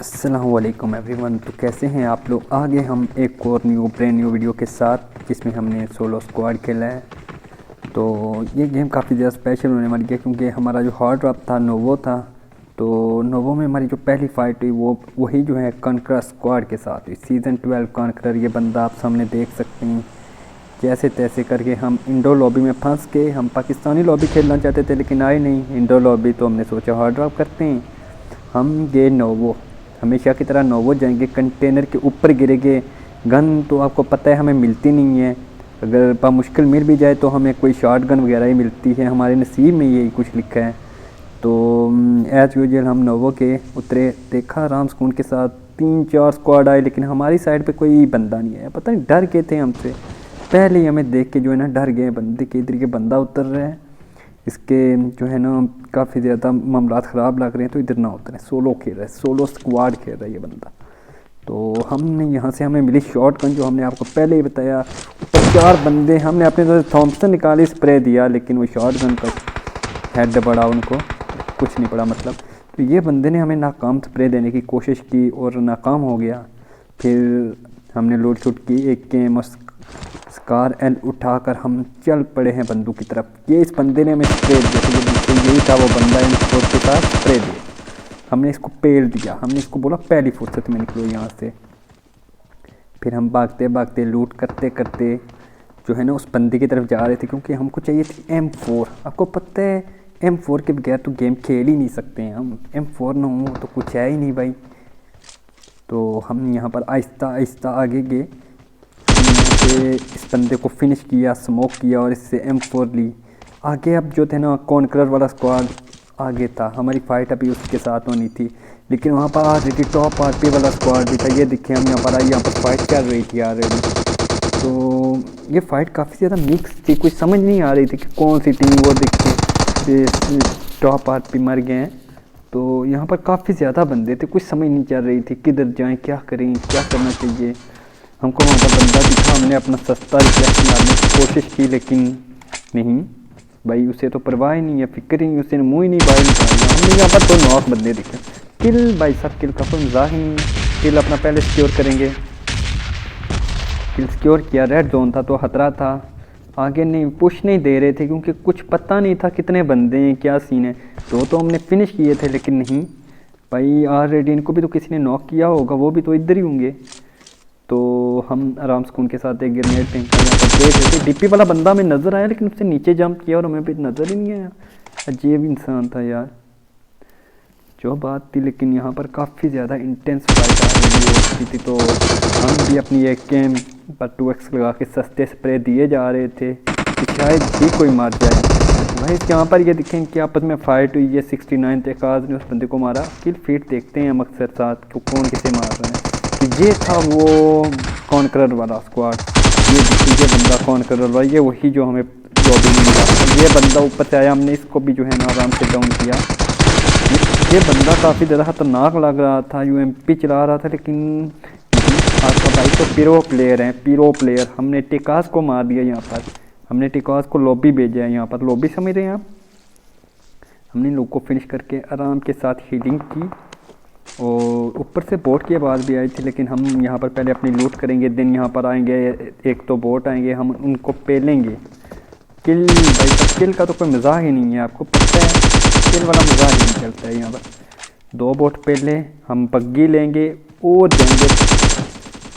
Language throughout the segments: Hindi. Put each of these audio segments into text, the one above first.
अस्सलामुअलैकुम एवरीवन। तो कैसे हैं आप लोग। आगे हम एक और ब्रांड न्यू वीडियो के साथ जिसमें हमने सोलो स्क्वाड खेला है। तो ये गेम काफ़ी ज़्यादा स्पेशल होने वाली है क्योंकि हमारा जो हार्ड ड्रॉप था नोवो था। तो नोवो में हमारी जो पहली फ़ाइट हुई वो वही जो है कॉन्करर स्क्वाड के साथ हुई। सीज़न 12 कॉन्करर ये बंदा आप सामने देख सकते हैं। जैसे तैसे करके हम इंडोर लॉबी में फंस के हम पाकिस्तानी लॉबी खेलना चाहते थे लेकिन आए नहीं इंडोर लॉबी। तो हमने सोचा हार्ड ड्रॉप करते हैं। हम गए नोवो, हमेशा की तरह नोवो जाएंगे, कंटेनर के ऊपर गिरेंगे। गन तो आपको पता है हमें मिलती नहीं है, अगर बामुश्किल मिल भी जाए तो हमें कोई शॉर्ट गन वगैरह ही मिलती है। हमारे नसीब में यही कुछ लिखा है। तो एज़ यूजुअल हम नोवो के उतरे, देखा राम सुकून के साथ 3-4 स्क्वाड आए लेकिन हमारी साइड पे कोई बंदा नहीं आया। पता नहीं डर गए थे हमसे, पहले ही हमें देख के जो है ना डर गए। बंदे के इधर के बंदा उतर रहा है, इसके जो है ना काफ़ी ज़्यादा मामलात ख़राब लग रहे हैं तो इधर ना उतरे। सोलो खेल रहा है, सोलो स्क्वाड खेल रहा है ये बंदा। तो हमने यहाँ से हमें मिली शॉर्ट गन जो हमने आपको पहले ही बताया। ऊपर 4 बंदे, हमने अपने तरफ थॉम्पसन निकाली, स्प्रे दिया लेकिन वो शॉर्ट गन का हेड पड़ा, उनको कुछ नहीं पड़ा मतलब। तो ये बंदे ने हमें नाकाम स्प्रे देने की कोशिश की और नाकाम हो गया। फिर हमने लूट शूट की, एक गेम स्कार एल उठाकर हम चल पड़े हैं बंदूक की तरफ। ये इस बंदे ने हमें स्प्रे दिया, यही था वो बंदा, इन के साथ स्प्रे दिया। हमने इसको पेल दिया, हमने इसको बोला पहली फुर्सत में निकलो यहाँ से। फिर हम भागते भागते लूट करते करते जो है ना उस बंदे की तरफ जा रहे थे क्योंकि हमको चाहिए थी M4। आपको पता है M4 के बगैर तो गेम खेल ही नहीं सकते हैं हम। M4 ना हो तो कुछ है ही नहीं भाई। तो हम यहाँ पर आहिस्ता आहिस्ता आगे गए, इस बंदे को फिनिश किया, स्मोक किया और इससे M4 ली। आगे अब जो थे ना कॉन्करर वाला स्क्वाड आगे था, हमारी फ़ाइट अभी उसके साथ होनी थी लेकिन वहाँ पर ऑलरेडी टॉप आरपी वाला स्क्वाड भी था। ये दिखे हम यहाँ पर आई, यहाँ पर फाइट चल रही थी ऑलरेडी। तो ये फ़ाइट काफ़ी ज़्यादा मिक्स थी, कुछ समझ नहीं आ रही थी कि कौन सी टीम। वो दिखे टॉप आरपी मर गए हैं। तो यहाँ पर काफ़ी ज़्यादा बंदे थे, कुछ समझ नहीं चल रही थी किधर जाएँ, क्या करें, क्या करना चाहिए। हमको वहाँ पर बंदा दिखा, हमने अपना सस्ता रिफ्लेक्शन डालने की कोशिश की लेकिन नहीं भाई, उसे तो परवाह ही नहीं है, फिक्र ही नहीं, उसे मुँह ही नहीं बाहर निकालना। हमने यहाँ पर 2 नॉक बंदे दिखे। किल भाई साहब, किल का कोई मज़ाक ही नहीं। किल अपना पहले सिक्योर करेंगे। किल सिक्योर किया, रेड जोन था तो खतरा था, आगे नहीं पुश नहीं दे रहे थे क्योंकि कुछ पता नहीं था कितने बंदे हैं, क्या सीन है। तो हमने फिनिश किए थे लेकिन नहीं भाई, ऑलरेडी इनको भी तो किसी ने नॉक किया होगा, वो भी तो इधर ही होंगे। तो हम आराम सुकून के साथ एक ग्रेनेड टेंकर यहाँ पर देख रहे थे। डीपी वाला बंदा हमें नज़र आया लेकिन उससे नीचे जंप किया और हमें भी नज़र ही नहीं आया। अजीब इंसान था यार, जो बात थी। लेकिन यहाँ पर काफ़ी ज़्यादा इंटेंस फाइट आ रही थी तो हम भी अपनी एक गेम पर 2x लगा के सस्ते स्प्रे दिए जा रहे थे कि शायद ही कोई मार जाए भाई। यहाँ पर ये दिखें कि आपस में फ़ाइट हुई है। 69 तेकाज ने उस बंदे को मारा। किल फीट देखते हैं हम अक्सर साथ कि कौन किसे मार रहे हैं। ये था वो कॉन्करर वाला स्क्वाड, ये बंदा कॉन्करर वाला, ये वही जो हमें लॉबी में मिला। ये बंदा ऊपर से आया, हमने इसको भी जो है ना आराम से डाउन किया। ये बंदा काफ़ी ज़्यादा खतरनाक लग रहा था, UMP चला रहा था लेकिन आपका भाई तो पिरो प्लेयर हैं, पिरो प्लेयर। हमने टिकास को मार दिया यहाँ पर, हमने टिकास को लॉबी भेजा है। यहाँ पर लॉबी समझ रहे हैं आप। हमने लोग को फिनिश करके आराम के साथ हीलिंग की और ऊपर से बोट की आवाज़ भी आई थी लेकिन हम यहाँ पर पहले अपनी लूट करेंगे। दिन यहाँ पर आएंगे, एक तो बोट आएंगे, हम उनको पेलेंगे। किल भाई साहब, किल का तो कोई मज़ाक ही नहीं है, आपको पता है किल वाला मज़ाक ही नहीं चलता है। यहाँ पर 2 बोट पेले, हम बग्गी लेंगे और जाएंगे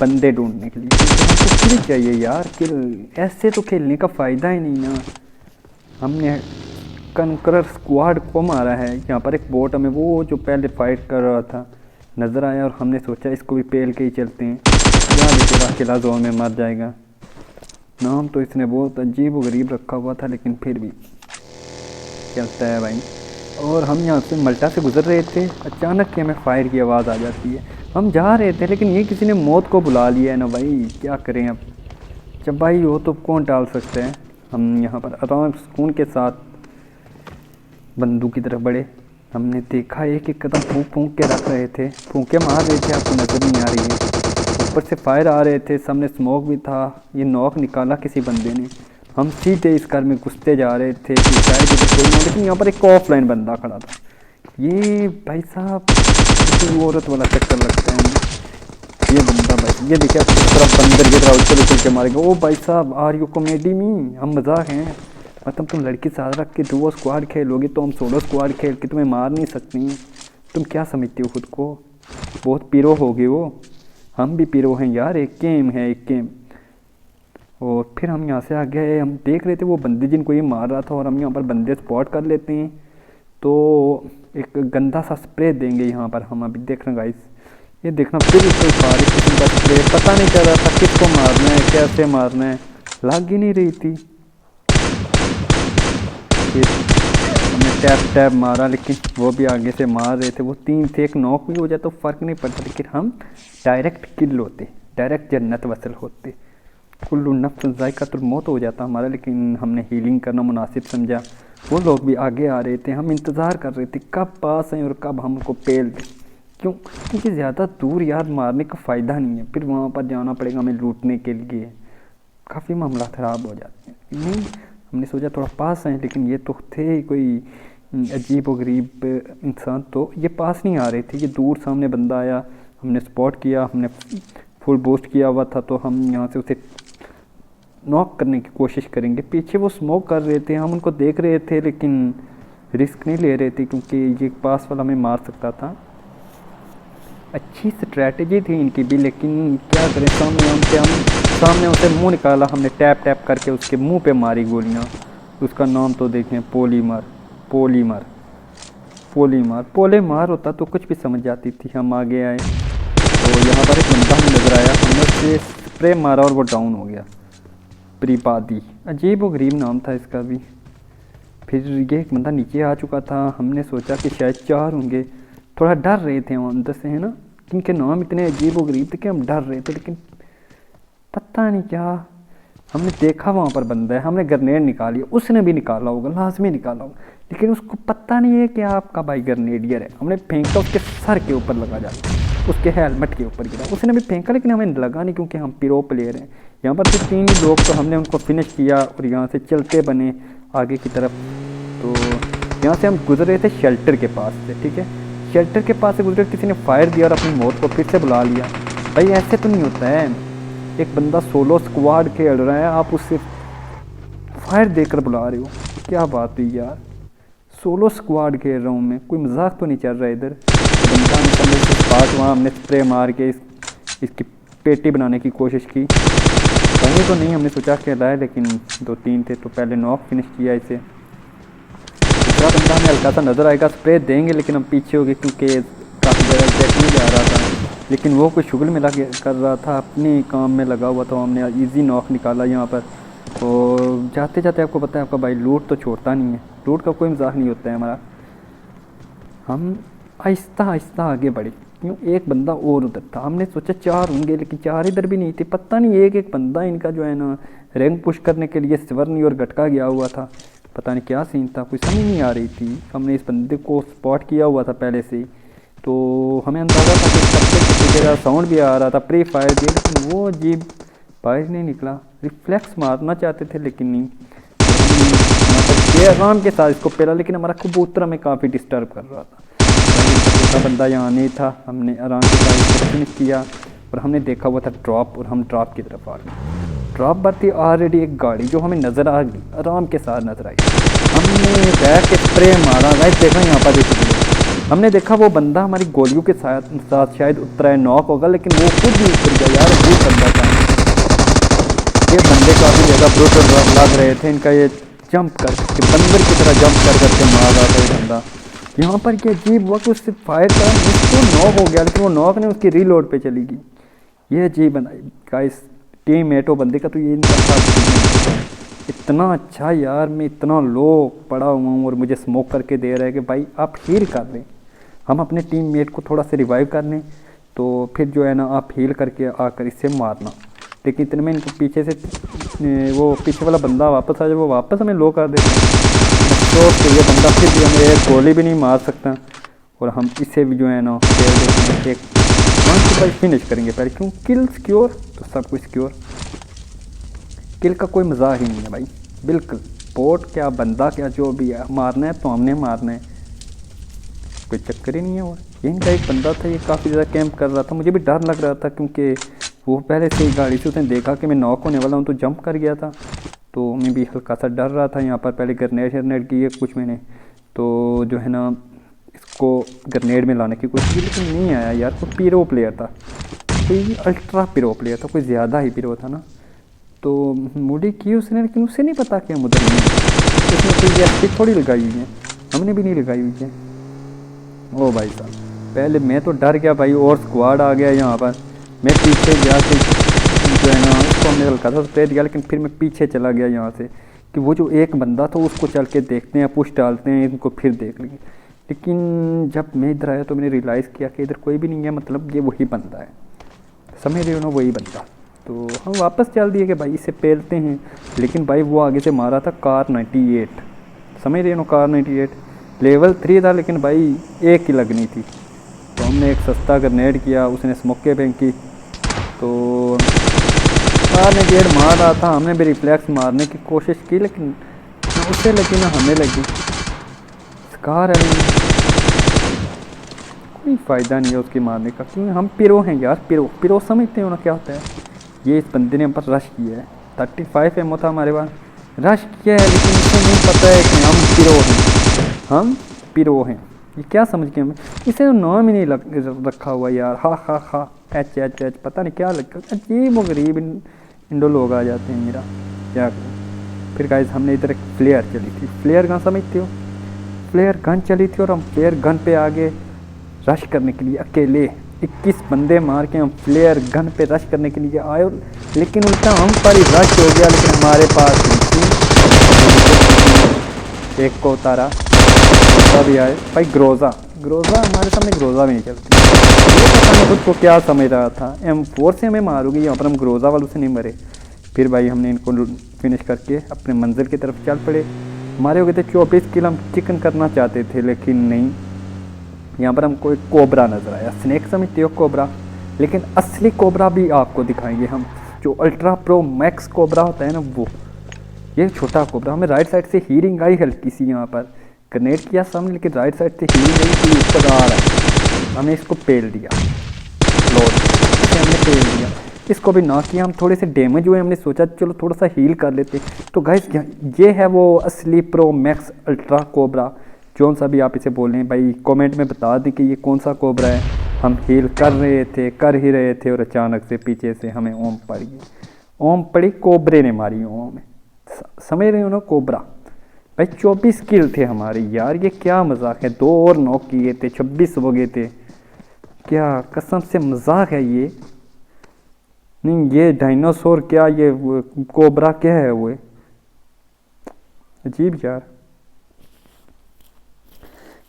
बंदे ढूंढने के लिए क्योंकि हमको किल चाहिए यार। किल ऐसे तो खेलने का फ़ायदा ही नहीं ना। हमने कॉन्करर स्क्वाड को मारा है। यहाँ पर एक बोट हमें वो जो पहले फाइट कर रहा था नज़र आया और हमने सोचा इसको भी पेल के ही चलते हैं, या बेचारा किला जोन में मर जाएगा। नाम तो इसने बहुत अजीब व गरीब रखा हुआ था लेकिन फिर भी चलता है भाई। और हम यहाँ से मल्टा से गुजर रहे थे, अचानक ही हमें फायर की आवाज़ आ जाती है। हम जा रहे थे लेकिन ये किसी ने मौत को बुला लिया है ना भाई, क्या करें अब। जब भाई हो तो कौन टाल सकते हैं। हम यहाँ पर आराम सुकून के साथ बंदूक की तरफ बढ़े। हमने देखा एक कदम फूंक के रख रहे थे, फूंके मार रहे थे, आपको नज़र नहीं आ रही है। ऊपर से फायर आ रहे थे, सामने स्मोक भी था। ये नॉक निकाला किसी बंदे ने। हम सीधे इस घर में घुसते जा रहे थे कि शायद इधर कोई ना, लेकिन यहाँ पर एक ऑफलाइन बंदा खड़ा था। ये भाई साहब किसी औरत वाला चक्कर लगता है हमें। ये बंदा भाई, ये देखिए तरफ बंदर की तरह उछल उछल के मारेगा। ओ भाई साहब, आर यू कॉमेडी में, हम मजाक हैं। मतलब तुम लड़की साथ रख के डुओ स्क्वाड खेलोगे तो हम सोलो स्क्वाड खेल के तुम्हें मार नहीं सकती। तुम क्या समझते हो खुद को, बहुत पीरो हो गए हो। हम भी पीरो हैं यार, एक गेम है एक गेम। और फिर हम यहाँ से आ गए, हम देख रहे थे वो बंदे जिनको ये मार रहा था, और हम यहाँ पर बंदे स्पॉट कर लेते हैं तो एक गंदा सा स्प्रे देंगे यहाँ पर हम। अभी देख रहे हैं गाइस, ये देखना फिर इससे बारिश किस्म का स्प्रे, पता नहीं चल रहा था किसको मारना है कैसे मारना है, लग ही नहीं रही थी। फिर हमने टैप टैप मारा, लेकिन वो भी आगे से मार रहे थे। वो 3 थे, एक नॉक भी हो जाए तो फ़र्क नहीं पड़ता, लेकिन हम डायरेक्ट किल होते, डायरेक्ट जन्नत वसल होते। कुल्लू नफ्स ज़ायक़ातुल मौत हो जाता हमारा, लेकिन हमने हीलिंग करना मुनासिब समझा। वो लोग भी आगे आ रहे थे, हम इंतज़ार कर रहे थे कब पास हैं और कब हमको पेल दें। क्यों? क्योंकि ज़्यादा दूर यार मारने का फ़ायदा नहीं है, फिर वहाँ पर जाना पड़ेगा हमें लूटने के लिए, काफ़ी मामला ख़राब हो जाते हैं। नहीं, हमने सोचा थोड़ा पास हैं, लेकिन ये तो थे कोई अजीब व गरीब इंसान, तो ये पास नहीं आ रहे थे, ये दूर सामने बंदा आया, हमने स्पॉट किया, हमने फुल बूस्ट किया हुआ था, तो हम यहाँ से उसे नॉक करने की कोशिश करेंगे। पीछे वो स्मोक कर रहे थे, हम उनको देख रहे थे, लेकिन रिस्क नहीं ले रहे थे क्योंकि ये पास वाला हमें मार सकता था। अच्छी स्ट्रैटेजी थी इनकी भी, लेकिन क्या करें, सामने उसे मुंह निकाला, हमने टैप टैप करके उसके मुंह पे मारी गोलियां। उसका नाम तो देखें, पोलीमर पोलीमर होता तो कुछ भी समझ जाती थी। हम आगे आए तो यहाँ पर एक बंदा हमें नजर आया, हमने उसे स्प्रे मारा और वो डाउन हो गया। प्रीपादी, अजीब व गरीब नाम था इसका भी। फिर ये एक बंदा नीचे आ चुका था, हमने सोचा कि शायद 4 होंगे, थोड़ा डर रहे थे हम अंदर से, है ना, क्योंकि नाम इतने अजीब व गरीब थे कि हम डर रहे थे। लेकिन पता नहीं क्या, हमने देखा वहाँ पर बंदा है, हमने ग्रेनेड निकाली, उसने भी निकाला होगा, लाजमी निकाला होगा, लेकिन उसको पता नहीं है कि आपका भाई ग्रेनेडियर है। हमने फेंका, उसके सर के ऊपर लगा जाता, उसके हेलमेट के ऊपर गिरा, उसने भी फेंका, लेकिन हमें लगा नहीं क्योंकि हम प्रो प्लेयर हैं। यहाँ पर तो 3 ही लोग, तो हमने उनको फिनिश किया और यहाँ से चलते बने आगे की तरफ। तो यहाँ से हम गुजरे थे शेल्टर के पास से, ठीक है, शेल्टर के पास से गुजरे, किसी ने फायर दिया और अपनी मौत को फिर से बुला लिया। भाई ऐसे तो नहीं होता है, एक बंदा सोलो स्क्वाड खेल रहा है, आप उससे फायर देकर बुला रहे हो, क्या बात हुई यार। सोलो स्क्वाड खेल रहा हूँ मैं, कोई मजाक तो नहीं चल रहा है इधर। तो बंदा निकलने के बाद वहाँ हमने स्प्रे मार के इसकी पेटी बनाने की कोशिश की, वहीं तो नहीं, हमने सोचा खेला है, लेकिन 2-3 थे तो पहले नॉक फिनिश किया इसे। दूसरा बंदा हमें हल्का सा नज़र आएगा, स्प्रे देंगे, लेकिन हम पीछे हो गए क्योंकि काफ़ी जगह चेक नहीं जा रहा था, लेकिन वो कोई शुगल में लगे कर रहा था, अपने काम में लगा हुआ था। हमने इजी नॉक निकाला यहाँ पर। और जाते जाते आपको पता है, आपका भाई लूट तो छोड़ता नहीं है, लूट का कोई मजाक नहीं होता है हमारा। हम आहिस्ता आहिस्ता आगे बढ़े, क्यों, एक बंदा और उधर था, हमने सोचा 4 होंगे, लेकिन 4 इधर भी नहीं थे। पता नहीं एक बंदा इनका जो है ना रैंक पुश करने के लिए स्वर्णी और गटका गया हुआ था, पता नहीं क्या सीन था, कोई समझ नहीं आ रही थी। हमने इस बंदे को स्पॉट किया हुआ था पहले से ही, तो हमें अंदाज़ा था कि सबसे किसी जगह साउंड भी आ रहा था, प्री फायर दिया, लेकिन वो अजीब बाहर नहीं निकला। रिफ्लेक्स मारना चाहते थे लेकिन नहीं, यहाँ पर आराम के साथ इसको पेला, लेकिन हमारा कबूतर हमें काफ़ी डिस्टर्ब कर रहा था। दूसरा बंदा यहाँ नहीं था, हमने आराम के साथ इसको फिनिश किया, और हमने देखा हुआ था ड्रॉप, और हम ड्रॉप की तरफ आ गए। ड्रॉप पर थी ऑलरेडी एक गाड़ी जो हमें नज़र आ गई, आराम के साथ नजर आई। हमने बैठ के स्प्रे मारा, गाइस देखा यहाँ पर देखिए, हमने देखा वो बंदा हमारी गोलियों के साथ शायद उतरा है, नॉक होगा, लेकिन वो खुद भी उतर गया यार, वो बंदा था। ये बंदे काफ़ी ज़्यादा ब्रूटल लग रहे थे, इनका ये जंप कर बंदर की तरह जंप कर करके मार रहा था ये बंदा। यहाँ पर ये अजीब वक्त उससे फायर करा, उसको नॉक हो गया, लेकिन वो नॉक ने उसकी रीलोड पे चली गई। ये अजीब बनाई गाइस, टीम मेट हो बंदे का, तो ये इनका साथ इतना अच्छा यार, मैं इतना लो पड़ा हुआ हूँ और मुझे स्मोक करके दे रहा है कि भाई आप हील कर लें, हम अपने टीम मेट को थोड़ा सा रिवाइव कर लें, तो फिर जो है ना आप हील करके आकर इससे मारना। लेकिन इतने में इनको पीछे से वो पीछे वाला बंदा वापस आ जाए, वो वापस हमें लो कर देता तो ये बंदा फिर भी हमें एक गोली भी नहीं मार सकता, और हम इसे भी जो है ना खेल देते हैं, एक 1 बाई फिनिश करेंगे पहले, क्यों, किल सिक्योर तो सब कुछ सिक्योर। किल का कोई मजाक ही नहीं है भाई, बिल्कुल बोट क्या बंदा क्या जो भी है, मारना है तो हमने मारना है। कोई चक्कर ही नहीं है। और ये इनका एक बंदा था, ये काफ़ी ज़्यादा कैंप कर रहा था। मुझे भी डर लग रहा था क्योंकि वो पहले से ही गाड़ी से उसने देखा कि मैं नॉक होने वाला हूँ तो जंप कर गया था, तो मैं भी हल्का सा डर रहा था। यहाँ पर पहले ग्रेनेड शरनेड की है कुछ मैंने, तो जो है ना इसको ग्रेनेड में लाने की कोशिश की लेकिन नहीं आया यार। कोई पीरो प्लेयर था, कोई अल्ट्रा पीरो प्लेयर था, कोई ज़्यादा ही पीरो था ना। तो मोडी की उसने, लेकिन उसे नहीं पता कि हम उधर नहीं है। उसने कोई ऐसी थोड़ी लगाई हुई है, हमने भी नहीं लगाई हुई है। ओ भाई साहब, पहले मैं तो डर गया भाई, और स्क्वाड आ गया यहाँ पर। मैं पीछे गया कि जो है ना उसको हमने हल्का सा स्प्रे दिया, लेकिन फिर मैं पीछे चला गया यहाँ से कि वो जो एक बंदा था उसको चल के देखते हैं, पुश डालते हैं, इनको फिर देख लेंगे। लेकिन जब मैं इधर आया तो मैंने रियलाइज़ किया कि इधर कोई भी नहीं है, मतलब ये वही बंदा है, समझ रहे हो ना, वही बंदा। तो हम वापस चल दिए कि भाई इसे पेलते हैं। लेकिन भाई वो आगे से मारा था कार 98, समझ रहे हो, कार 98 लेवल 3 था, लेकिन भाई एक ही लगनी थी। तो हमने एक सस्ता ग्रेनेड किया, उसने स्मोके फेंकी, तो कार 98 मार रहा था। हमने भी रिफ्लेक्स मारने की कोशिश की, लेकिन ना उसे लगी ना हमें लगी। कार है, कोई फ़ायदा नहीं है उसकी मारने का, क्योंकि हम पिरो हैं यार। पिरो समझते हो ना क्या होता है। ये इस बंदे ने हम पर रश किया है, 35 एमओ था हमारे पास, रश किया है, लेकिन इसे नहीं पता है कि हम पिरो हैं। ये क्या समझ के हमें, इसे तो नाम ही नहीं रखा हुआ यार। हा एच एच एच पता नहीं क्या लग, अजीब वो गरीब इंडो लोग आ जाते हैं मेरा, क्या करूँ। फिर गाइस हमने इधर एक फ्लेयर चली थी, फ्लेयर गन समझते हो, फ्लेयर गन चली थी, और हम फ्लेयर गन पे आगे रश करने के लिए अकेले 21 बंदे मार के हम फ्लेयर गन पे रश करने के लिए आए, लेकिन उल्टा हम पर ही रश हो गया। लेकिन हमारे पास एक को उतारा, तभी आए भाई ग्रोज़ा हमारे सामने ग्रोज़ा भी नहीं चलती। ये पता नहीं खुद को क्या समझ रहा था, M4 से हमें मारोगे, यहाँ पर हम ग्रोज़ा वालों से नहीं मरे। फिर भाई हमने इनको फिनिश करके अपने मंजिल की तरफ चल पड़े। हमारे हो गए थे 24 किल। हम चिकन करना चाहते थे लेकिन नहीं। यहाँ पर हमको एक कोबरा नज़र आया, स्नेक समझते हो कोबरा, लेकिन असली कोबरा भी आपको दिखाएंगे हम, जो अल्ट्रा प्रो मैक्स कोबरा होता है ना वो। ये छोटा कोबरा, हमें राइट साइड से हीलिंग आई हल्की सी, यहाँ पर ग्रेनेड किया सामने, लेकिन राइट साइड से हीलिंग आई थी, ऊपर आ रहा है। हमने इसको पेल दिया, हमने पेल दिया, इसको भी ना किया। हम थोड़े से डैमेज हुए, हमने सोचा चलो थोड़ा सा हील कर लेते। तो गाइस ये है वो असली प्रो मैक्स अल्ट्रा कोबरा, जौन सा भी आप इसे बोल रहे हैं भाई, कमेंट में बता दें कि ये कौन सा कोबरा है। हम हील कर ही रहे थे और अचानक से पीछे से हमें ओम पड़ी, कोबरे ने मारी ओम, समझ रहे हो ना, कोबरा। भाई 24 किल थे हमारे यार, ये क्या मजाक है। 2 और नॉक किए थे, 26 हो गए थे, क्या कसम से मजाक है ये। नहीं ये डायनासोर क्या, ये कोबरा क्या है वो, अजीब यार।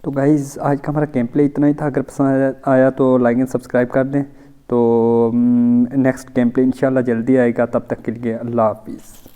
तो गाइज़ आज का हमारा गेम प्ले इतना ही था। अगर पसंद आया तो लाइक एंड सब्सक्राइब कर दें। तो नेक्स्ट गेम प्ले इंशाल्लाह जल्दी आएगा, तब तक के लिए अल्लाह हाफिज़।